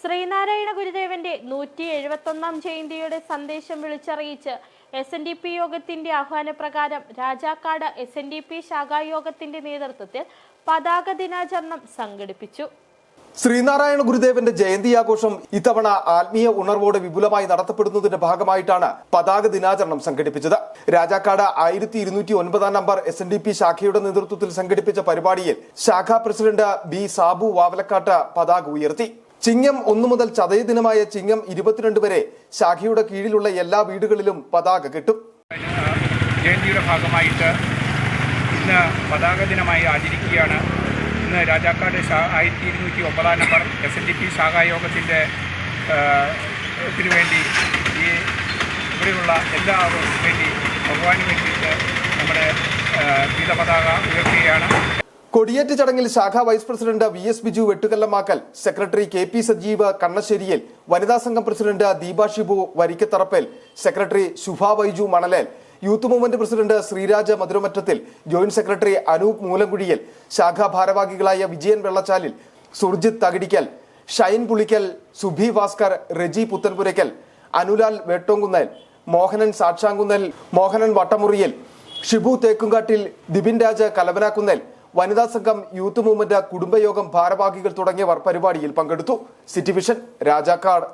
ശ്രീനാരായണ ഗുരുദേവന്റെ 171-ാം ജയന്തിയുടെ സന്ദേശം വിളിച്ചറിയിച്ച് SNDP യോഗത്തിന്റെ ആഹ്വാനപ്രകാരം രാജാക്കാട് SNDP ശാഖായോഗത്തിന്റെ നേതൃത്വത്തിൽ പതാക ദിനാചരണം സംഘടിപ്പിച്ചു. ശ്രീനാരായണ ഗുരുദേവന്റെ ജയന്തി ആഘോഷം ഇത്തവണ ആത്മീയ ഉണർവോടെ വിപുലമായി നടത്തപ്പെടുന്നതിന്റെ ഭാഗമായിട്ടാണ് പതാക ദിനാചരണം സംഘടിപ്പിച്ചത്. രാജാക്കാട് 1209 നമ്പർ SNDP ശാഖയുടെ നേതൃത്വത്തിൽ സംഘടിപ്പിച്ച പരിപാടിയിൽ ശാഖാ പ്രസിഡന്റ് B. സാബു വാവലക്കാട്ട് പതാക ഉയർത്തി. ചിങ്ങം 1 മുതൽ ചതയ ദിനമായ ചിങ്ങം 22 വരെ ശാഖയുടെ കീഴിലുള്ള എല്ലാ വീടുകളിലും പതാക കിട്ടും. ജയന്തിയുടെ ഭാഗമായിട്ട് ഇന്ന് പതാക ദിനമായി ആചരിക്കുകയാണ്. ഇന്ന് രാജാക്കാട് 1209 നമ്പർ SNDP ശാഖായോഗത്തിൻ്റെ വേണ്ടി ഇവിടെയുള്ള എല്ലാവർക്കും വേണ്ടി ഭഗവാന് വേണ്ടിയിട്ട് നമ്മുടെ പതാക ഉയർത്തുകയാണ്. കൊടിയേറ്റ് ചടങ്ങിൽ ശാഖാ vice president VS Biju Vettukallamakkal, secretary KP Sajeev കണ്ണശ്ശേരിയിൽ, വനിതാ സംഘം president Deepa Shibu Varikkatharappel, secretary Shubha Vaiju Manalel, youth movement president Sreeraja മധുരമറ്റത്തിൽ, ജോയിന്റ് സെക്രട്ടറി അനൂപ് മൂലംകുഴിയിൽ, ശാഖാ ഭാരവാഹികളായ വിജയൻ വെള്ളച്ചാലിൽ, സുർജിത് തകിടിക്കൽ, ഷൈൻ പുളിക്കൽ, സുഭി ഭാസ്കർ, റെജി പുത്തൻപുരയ്ക്കൽ, അനുലാൽ വേട്ടോങ്കുന്നൽ, മോഹനൻ സാക്ഷാങ്കുന്നൽ, മോഹനൻ വട്ടമുറിയിൽ, ഷിബു തേക്കുംകാട്ടിൽ, ദിബിൻ രാജ് കലവനാക്കുന്നൽ, വനിതാ സംഘം, യൂത്ത് മൂവ്മെന്റ്, കുടുംബയോഗം ഭാരവാഹികൾ തുടങ്ങിയവർ പരിപാടിയിൽ പങ്കെടുത്തു. City vision, Rajakkad.